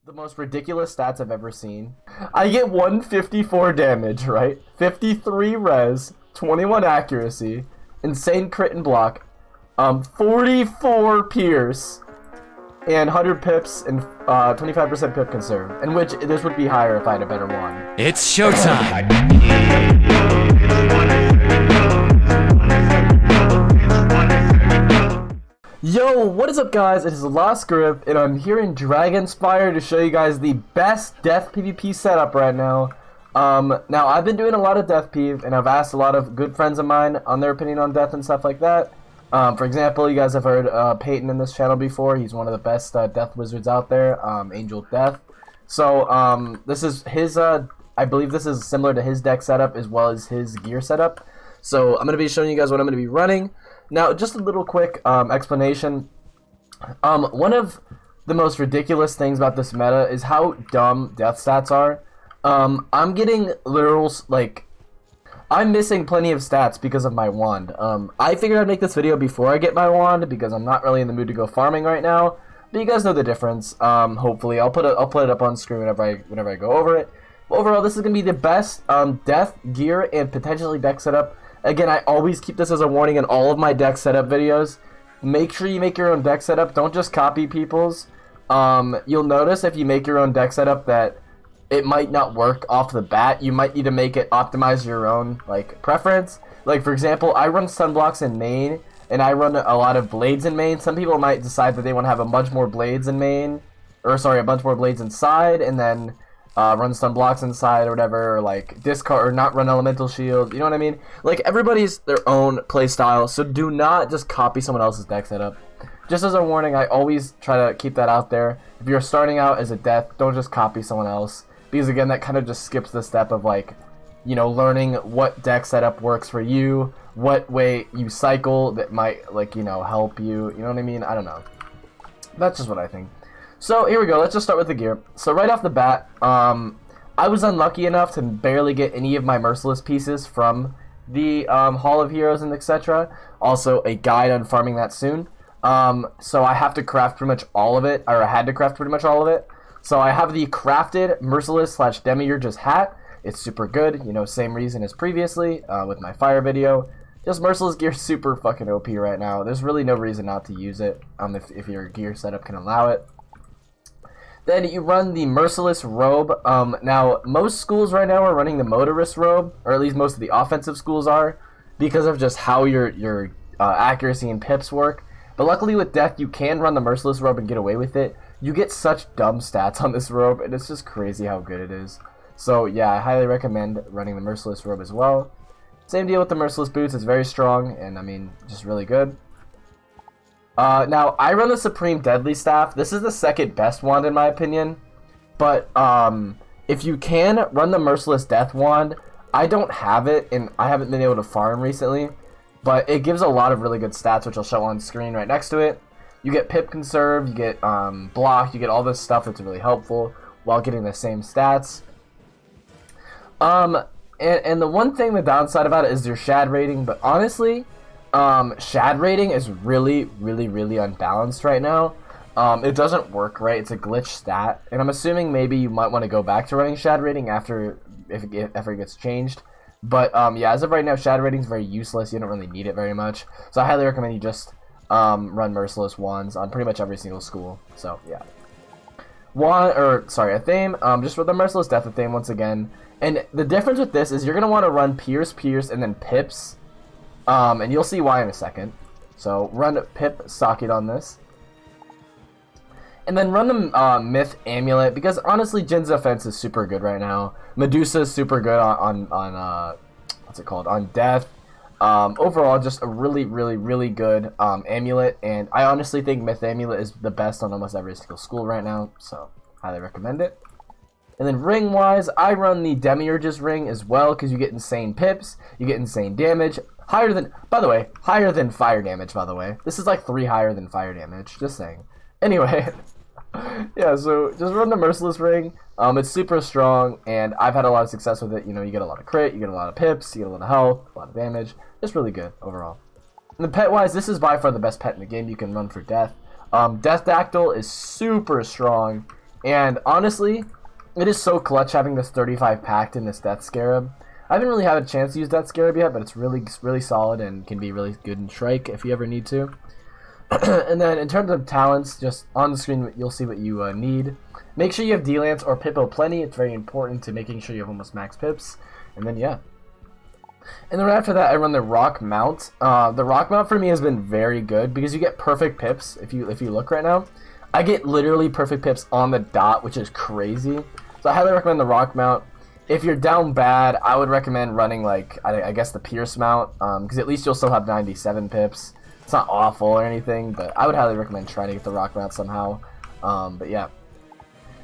The most ridiculous stats I've ever seen. I get 154 damage, right? 53 res, 21 accuracy, insane crit and block, 44 pierce, and 100 pips and 25% pip conserve. In which this would be higher if I had a better wand. It's showtime! Yo, what is up guys? It is Lost Grip, and I'm here in Dragonspire to show you guys the best death PvP setup right now. Now I've been doing a lot of death PvP, and I've asked a lot of good friends of mine on their opinion on death and stuff like that. For example, you guys have heard Peyton in this channel before. He's one of the best death wizards out there, Angel Death. So this is his, I believe this is similar to his deck setup as well as his gear setup. So I'm going to be showing you guys what I'm going to be running. Now, just a little quick explanation. One of the most ridiculous things about this meta is how dumb death stats are. I'm getting literal, like, I'm missing plenty of stats because of my wand. I figured I'd make this video before I get my wand because I'm not really in the mood to go farming right now. But you guys know the difference. Hopefully, I'll put it up on screen whenever I go over it. But overall, this is gonna be the best death gear and potentially deck setup. Again, I always keep this as a warning in all of my deck setup videos. Make sure you make your own deck setup. Don't just copy people's. You'll notice if you make your own deck setup that it might not work off the bat. You might need to make it optimize your own like preference. Like for example, I run sunblocks in main, and I run a lot of blades in main. Some people might decide that they want to have a bunch more blades in main, or sorry, a bunch more blades inside, and then run some blocks inside or whatever, or like discard or not run elemental shield, you know what I mean? Like everybody's their own play style, so do not just copy someone else's deck setup. Just as a warning, I always try to keep that out there. If you're starting out as a death, don't just copy someone else, because again, that kind of just skips the step of like, you know, learning what deck setup works for you, what way you cycle that might like, you know, help you, you know what I mean? I don't know. That's just what I think. So here we go, let's just start with the gear. So right off the bat, I was unlucky enough to barely get any of my Merciless pieces from the Hall of Heroes and etc. Also a guide on farming that soon. So I have to craft pretty much all of it, or I had to craft pretty much all of it. So I have the crafted Merciless / Demiurge's hat. It's super good, you know, same reason as previously with my fire video. Just Merciless gear super fucking OP right now. There's really no reason not to use it if your gear setup can allow it. Then you run the Merciless robe. Now, most schools right now are running the Motorist robe, or at least most of the offensive schools are, because of just how your accuracy and pips work. But luckily with Death, you can run the Merciless robe and get away with it. You get such dumb stats on this robe, and it's just crazy how good it is. So yeah, I highly recommend running the Merciless robe as well. Same deal with the Merciless boots. It's very strong, and I mean, just really good. Now, I run the Supreme Deadly Staff. This is the second best wand in my opinion. But, if you can run the Merciless Death Wand, I don't have it, and I haven't been able to farm recently. But it gives a lot of really good stats, which I'll show on screen right next to it. You get Pip Conserve, you get Block, you get all this stuff that's really helpful while getting the same stats. And the one thing, the downside about it is your Shad rating, but honestly, Shad rating is really unbalanced right now. It doesn't work right. It's a glitch stat, and I'm assuming maybe you might want to go back to running Shad rating after if it gets changed. But yeah, as of right now, Shad rating is very useless. You don't really need it very much. So I highly recommend you just run Merciless wands on pretty much every single school. So yeah, a theme. Just for the Merciless Death of Theme once again. And the difference with this is you're gonna want to run Pierce, and then Pips. And you'll see why in a second. So run Pip Socket on this. And then run the Myth Amulet, because honestly Jin's offense is super good right now. Medusa is super good on what's it called? On Death. Overall just a really good Amulet, and I honestly think Myth Amulet is the best on almost every single school right now, so highly recommend it. And then ring wise, I run the Demiurge's ring as well, because you get insane pips, you get insane damage. Higher than fire damage, by the way. This is like 3 higher than fire damage, just saying. Anyway, yeah, so just run the Merciless ring. It's super strong, and I've had a lot of success with it. You know, you get a lot of crit, you get a lot of pips, you get a lot of health, a lot of damage. Just really good overall. And the pet-wise, this is by far the best pet in the game you can run for Death. Death Dactyl is super strong, And honestly, it is so clutch having this 35 packed in this Death Scarab. I haven't really had a chance to use Death Scarab yet, but it's really solid and can be really good in Shrike if you ever need to. And then in terms of talents, just on the screen you'll see what you need. Make sure you have D-Lance or Pippo plenty. It's very important to making sure you have almost max pips. And then yeah. And then right after that I run the Rock Mount. The Rock Mount for me has been very good because you get perfect pips if you look right now. I get literally perfect pips on the dot, which is crazy. So I highly recommend the Rock Mount. If you're down bad, I would recommend running like I guess the Pierce Mount, because at least you'll still have 97 pips. It's not awful or anything, but I would highly recommend trying to get the Rock Mount somehow. But yeah.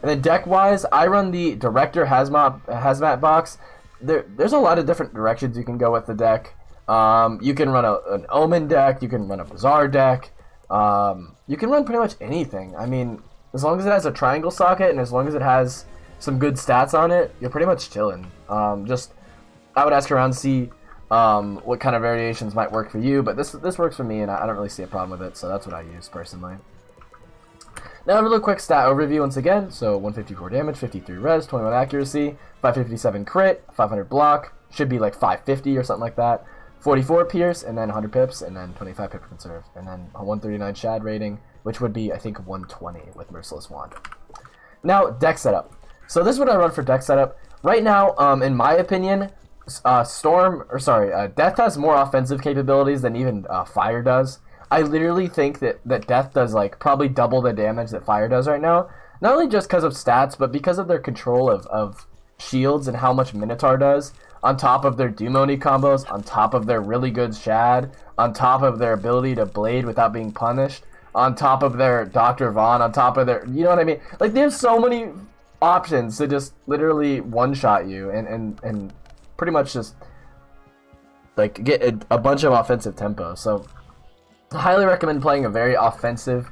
And then deck-wise, I run the Director Hazmat box. There's a lot of different directions you can go with the deck. You can run an Omen deck. You can run a Bazaar deck. You can run pretty much anything. I mean, as long as it has a triangle socket and as long as it has some good stats on it, you're pretty much chilling. I would ask around, see what kind of variations might work for you, but this works for me, and I don't really see a problem with it, so that's what I use personally. Now a really quick stat overview once again. So 154 damage, 53 res, 21 accuracy, 557 crit, 500 block, should be like 550 or something like that, 44 pierce, and then 100 pips, and then 25 pip conserve, and then a 139 shad rating, which would be I think 120 with Merciless wand. Now deck setup. So this is what I run for deck setup right now. In my opinion, Death has more offensive capabilities than even Fire does. I literally think that Death does like probably double the damage that Fire does right now. Not only just because of stats, but because of their control of shields and how much Minotaur does, on top of their Doom-Oni combos, on top of their really good Shad, on top of their ability to blade without being punished, on top of their Dr. Vaughn, on top of their, you know what I mean? Like there's so many options to just literally one-shot you and pretty much just like get a bunch of offensive tempo. So I highly recommend playing a very offensive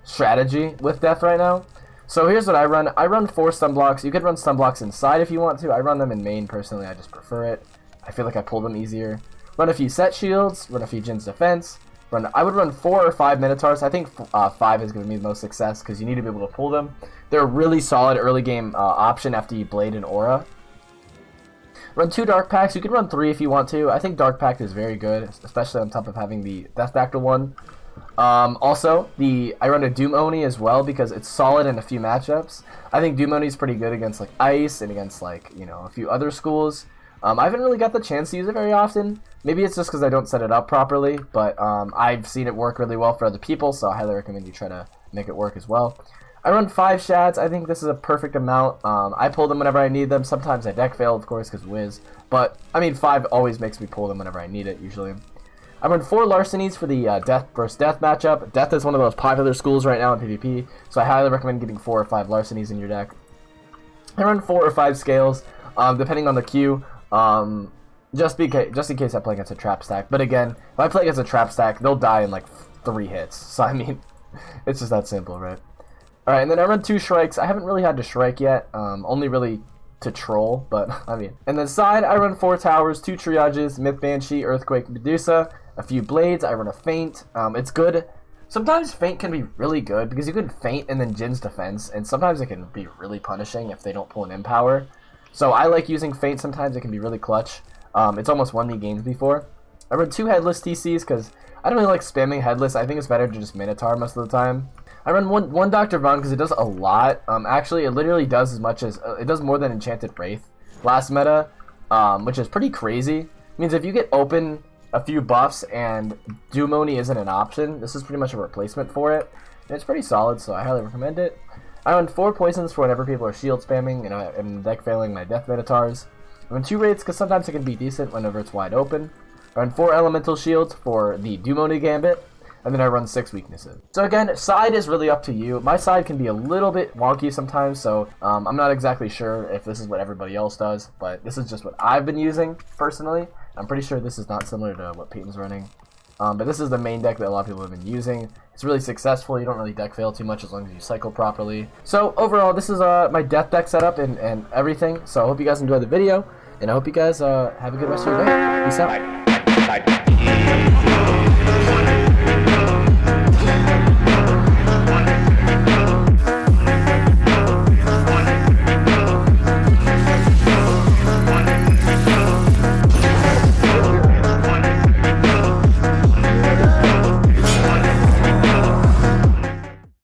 strategy with Death right now. So here's what I run. I run 4 stun blocks. You could run stun blocks inside if you want to. I run them in main personally. I just prefer it. I feel like I pull them easier. Run a few set shields. Run a few Jin's defense. I would run 4 or 5 Minotaurs. I think 5 is going to be the most success because you need to be able to pull them. They're a really solid early game option after you Blade and Aura. Run 2 Dark Packs. You can run 3 if you want to. I think Dark Pact is very good, especially on top of having the Death Factor one. Also, I run a Doom Oni as well because it's solid in a few matchups. I think Doom Oni is pretty good against like Ice and against like, you know, a few other schools. I haven't really got the chance to use it very often. Maybe it's just because I don't set it up properly, but I've seen it work really well for other people, so I highly recommend you try to make it work as well. I run 5 Shads. I think this is a perfect amount. I pull them whenever I need them. Sometimes I deck fail, of course, because Wiz. But, I mean, 5 always makes me pull them whenever I need it, usually. I run 4 Larcenies for the Death versus Death matchup. Death is one of the most popular schools right now in PvP, so I highly recommend getting 4 or 5 Larcenies in your deck. I run 4 or 5 Scales, depending on the queue. Just in case I play against a trap stack. But again, if I play against a trap stack, they'll die in like 3 hits. So I mean, it's just that simple, right? Alright, and then I run 2 Shrikes. I haven't really had to Shrike yet, only really to troll, but I mean. And then side, I run 4 Towers, 2 Triages, Myth Banshee, Earthquake, Medusa, a few Blades. I run a Feint. It's good. Sometimes Feint can be really good because you can Feint and then Jin's Defense, and sometimes it can be really punishing if they don't pull an Empower. So I like using Feint sometimes. It can be really clutch. It's almost won me games before. I run 2 Headless TCs because I don't really like spamming Headless. I think it's better to just Minotaur most of the time. I run one Dr. Vaughn because it does a lot. Actually, it literally does as much as it does more than Enchanted Wraith last meta, which is pretty crazy. It means if you get open a few buffs and Doom Oni isn't an option, this is pretty much a replacement for it. And it's pretty solid, so I highly recommend it. I run 4 Poisons for whenever people are shield spamming and I'm deck failing my Death Minotaurs. I run 2 Wraiths because sometimes it can be decent whenever it's wide open. I run 4 Elemental Shields for the Doom Oni Gambit. And then I run 6 weaknesses. So again, side is really up to you. My side can be a little bit wonky sometimes, so I'm not exactly sure if this is what everybody else does, but this is just what I've been using personally. I'm pretty sure this is not similar to what Peyton's running. But this is the main deck that a lot of people have been using. It's really successful. You don't really deck fail too much as long as you cycle properly. So overall, this is my death deck setup and everything. So I hope you guys enjoyed the video, and I hope you guys have a good rest of your day. Peace out.